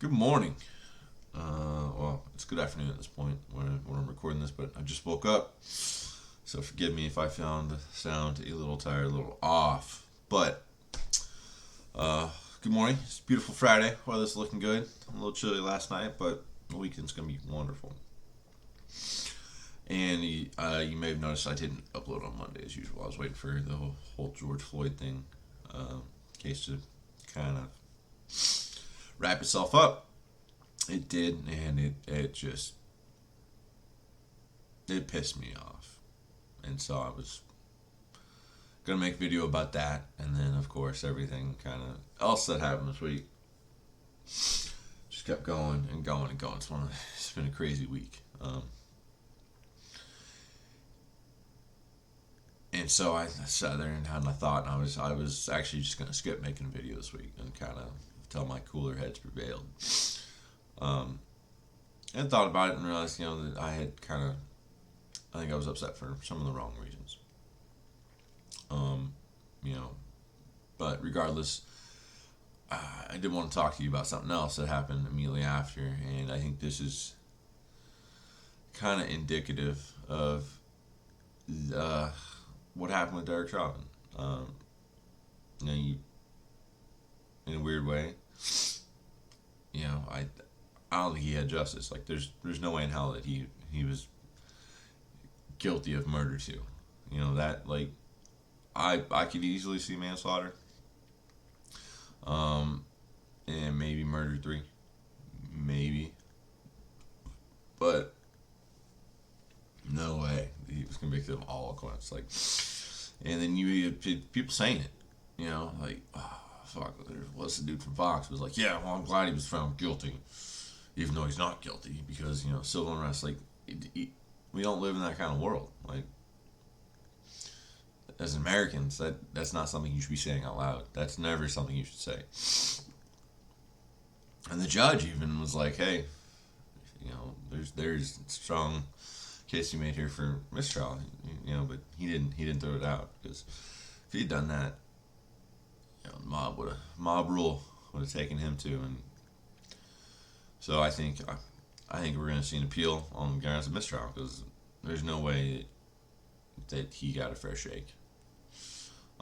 Good morning. Well, it's good afternoon at this point when I'm recording this, but I just woke up. So forgive me if I sound a little tired, a little off. But good morning. It's a beautiful Friday. Weather's looking good. A little chilly last night, but the weekend's going to be wonderful. And you may have noticed I didn't upload on Monday as usual. I was waiting for the whole George Floyd thing case to kind of wrap itself up. It did, and it just it pissed me off, and so I was gonna make a video about that, and then of course everything kind of else that happened this week just kept going and going and going. It's been a crazy week, and so I sat there and had my thought, and I was actually just gonna skip making a video this week and kind of tell my cooler heads prevailed. Um, and thought about it and realized, that I think I was upset for some of the wrong reasons. Um, you know, but regardless, I did want to talk to you about something else that happened immediately after, and I think this is kind of indicative of what happened with Derek Chauvin. You, in a weird way, I don't think he had justice. Like there's no way in hell that he was guilty of murder too. That like I could easily see manslaughter. And maybe murder 3. Maybe. But no way he was convicted of all counts. Like, and then you had people saying it, like, oh, fuck. There was the dude from Fox was like, yeah, well, I'm glad he was found guilty, even though he's not guilty because civil unrest. Like, we don't live in that kind of world. Like, as Americans, that's not something you should be saying out loud. That's never something you should say. And the judge even was like, hey, there's strong case you made here for mistrial, but he didn't throw it out because if he'd done that, the mob rule would have taken him too, and so I think we're going to see an appeal on the grounds of mistrial because there's no way that he got a fair shake.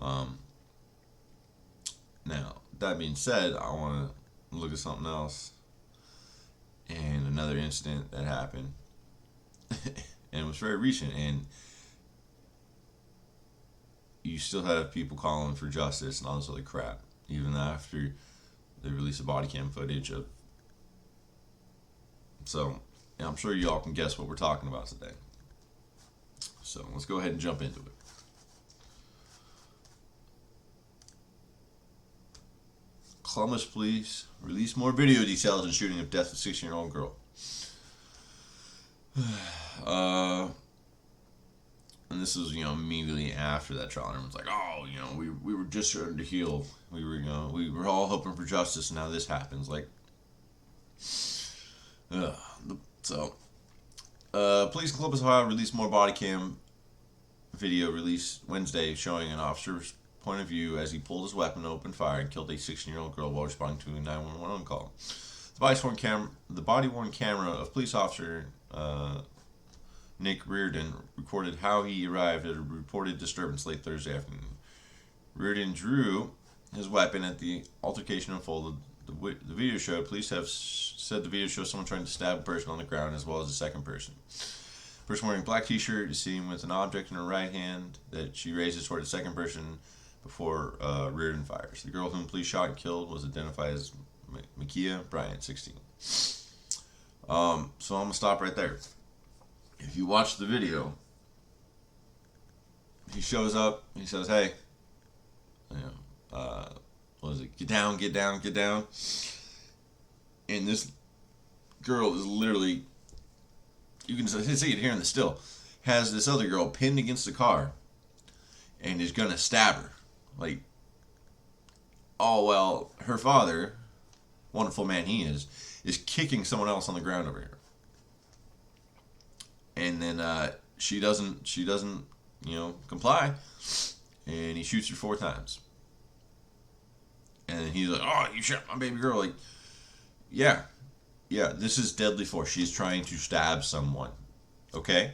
Now that being said, I want to look at something else and another incident that happened, and it was very recent, and you still have people calling for justice and all this other crap, even after they release the body cam footage of. So, I'm sure you all can guess what we're talking about today. So, let's go ahead and jump into it. Columbus police release more video details in shooting of death of 16-year-old girl. And this was, immediately after that trial. Everyone's like, oh, we were just starting to heal. We were all hoping for justice, and now this happens. Like, so, police in Columbus, Ohio released more body cam video released Wednesday showing an officer's point of view as he pulled his weapon, opened fire, and killed a 16-year-old girl while responding to a 911 call. The body-worn camera of police officer Nick Reardon recorded how he arrived at a reported disturbance late Thursday afternoon. Reardon drew his weapon at the altercation unfolded. The video showed police have said the video shows someone trying to stab a person on the ground as well as a second person. The person wearing a black t-shirt is seen with an object in her right hand that she raises toward the second person before Reardon fires. The girl whom police shot and killed was identified as Makia Bryant, 16. So I'm going to stop right there. If you watch the video, he shows up, he says, hey, what is it? Get down, get down, get down. And this girl is literally, you can see it here in the still, has this other girl pinned against the car and is going to stab her. Like, oh, well, her father, wonderful man he is kicking someone else on the ground over here. And then she doesn't, comply, and he shoots her 4 times. And he's like, "Oh, you shot my baby girl!" Like, Yeah, yeah, this is deadly force. She's trying to stab someone. Okay?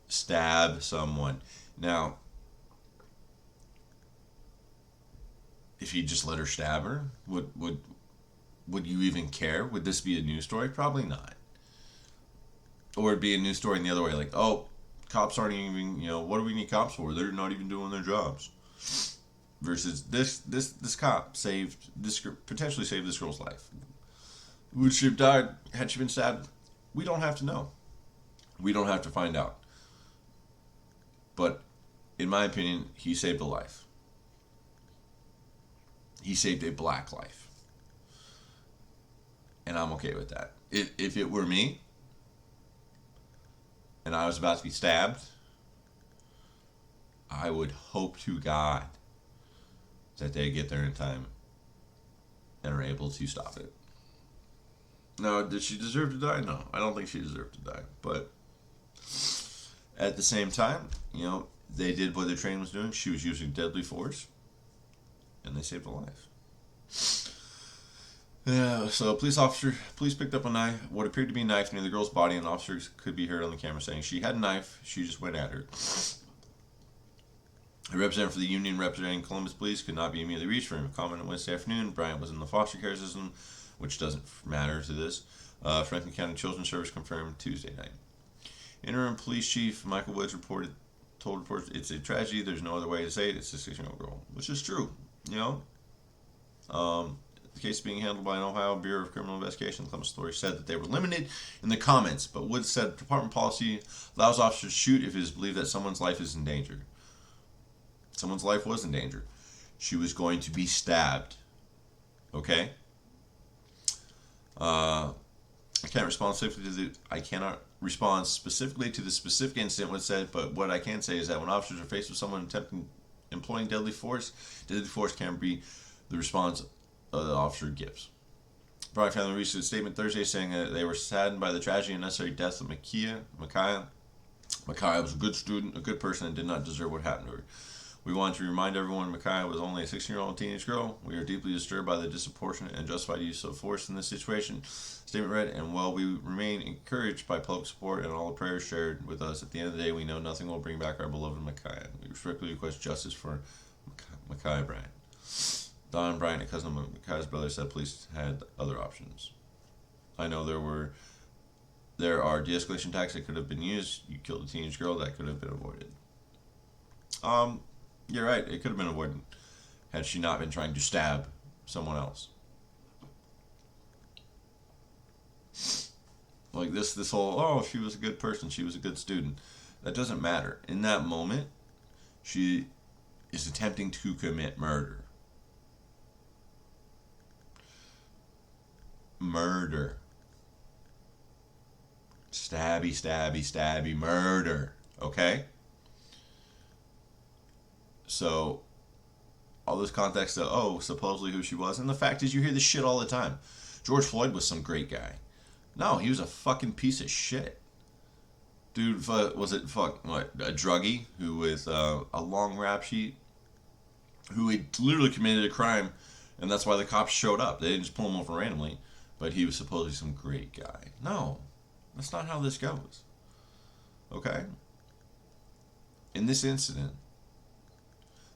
Stab someone. Now, if you just let her stab her, would you even care? Would this be a news story? Probably not. Or it'd be a news story in the other way, like, oh, cops aren't even, what do we need cops for? They're not even doing their jobs. Versus this cop potentially saved this girl's life. Would she have died had she been stabbed? We don't have to know. We don't have to find out. But in my opinion, he saved a life. He saved a black life. And I'm okay with that. If it were me and I was about to be stabbed, I would hope to God that they get there in time and are able to stop it. Now, did she deserve to die? No, I don't think she deserved to die. But at the same time, they did what their train was doing. She was using deadly force, and they saved a life. Yeah, so police picked up a knife, what appeared to be a knife near the girl's body, and officers could be heard on the camera saying she had a knife, she just went at her. A representative for the union representing Columbus Police could not be immediately reached for him. A comment on Wednesday afternoon, Bryant was in the foster care system, which doesn't matter to this. Franklin County Children's Service confirmed Tuesday night. Interim Police Chief Michael Woods told reporters, it's a tragedy, there's no other way to say it, it's a 16-year-old girl. Which is true, The case being handled by an Ohio Bureau of Criminal Investigation. The Columbus Authority said that they were limited in the comments, but Woods said department policy allows officers to shoot if it is believed that someone's life is in danger. Someone's life was in danger. She was going to be stabbed. Okay? I cannot respond specifically to the specific incident was said, but what I can say is that when officers are faced with someone employing deadly force can be the response the officer gives. Bryant family released a statement Thursday saying that they were saddened by the tragedy and necessary death of Micaiah. Micaiah was a good student, a good person, and did not deserve what happened to her. We want to remind everyone Micaiah was only a 16-year-old teenage girl. We are deeply disturbed by the disproportionate and justified use of force in this situation. Statement read, and while we remain encouraged by public support and all the prayers shared with us, at the end of the day, we know nothing will bring back our beloved Micaiah. We respectfully request justice for Micaiah Bryant. Don Bryant, a cousin of Micaiah's brother, said police had other options. I know there are de-escalation tactics that could have been used. You killed a teenage girl, that could have been avoided. You're right, it could have been avoided had she not been trying to stab someone else. Like this whole, she was a good person, she was a good student. That doesn't matter. In that moment, she is attempting to commit murder. Murder. Stabby, stabby, stabby, murder. Okay? So, all this context of, supposedly who she was, and the fact is you hear this shit all the time. George Floyd was some great guy. No, he was a fucking piece of shit. Dude, was it a druggie who with a long rap sheet, who had literally committed a crime, and that's why the cops showed up. They didn't just pull him over randomly, but he was supposedly some great guy. No, that's not how this goes. Okay? In this incident,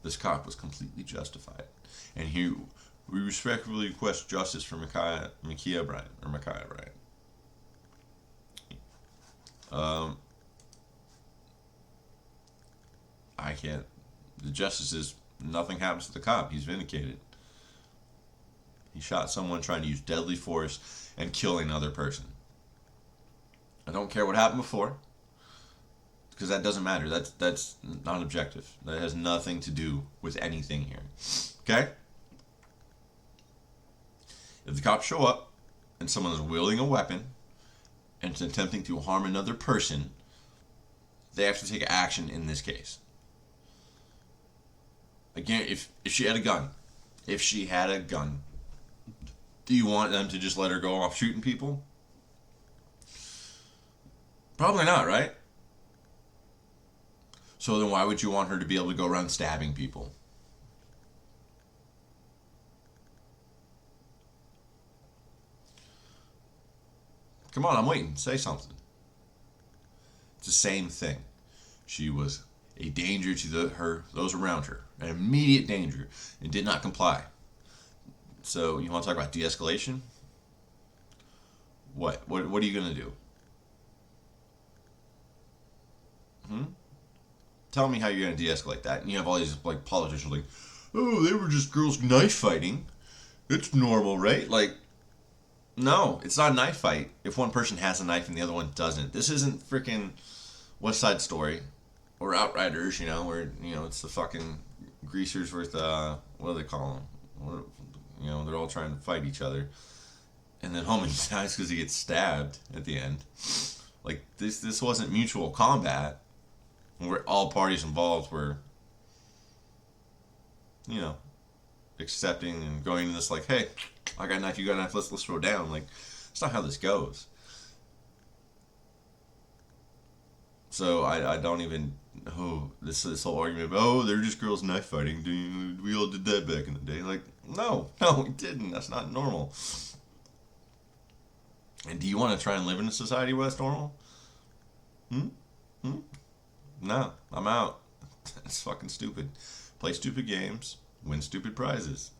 this cop was completely justified. And we respectfully request justice for Micaiah Bryant. I can't. The justice is nothing happens to the cop. He's vindicated. He shot someone trying to use deadly force and kill another person. I don't care what happened before, because that doesn't matter. That's not objective. That has nothing to do with anything here. Okay? If the cops show up and someone is wielding a weapon and is attempting to harm another person, they have to take action in this case. Again, if she had a gun, do you want them to just let her go off shooting people? Probably not, right? So then why would you want her to be able to go around stabbing people? Come on, I'm waiting. Say something. It's the same thing. She was a danger to those around her, an immediate danger, and did not comply. So you want to talk about de-escalation? What are you gonna do? Hmm? Tell me how you're gonna de-escalate that. And you have all these like politicians like, oh, they were just girls knife fighting. It's normal, right? Like, no, it's not a knife fight if one person has a knife and the other one doesn't. This isn't freaking West Side Story or Outriders, where it's the fucking greasers with what do they call them? They're all trying to fight each other, and then Homan dies because he gets stabbed at the end. Like this wasn't mutual combat, where all parties involved were, you know, accepting and going to this like, hey, I got a knife, you got a knife, let's throw down. Like, that's not how this goes. So I don't even this whole argument about, oh, they're just girls knife fighting. We all did that back in the day. Like, no, we didn't. That's not normal. And do you want to try and live in a society where that's normal? Hmm? Hmm? No, I'm out. It's fucking stupid. Play stupid games, win stupid prizes.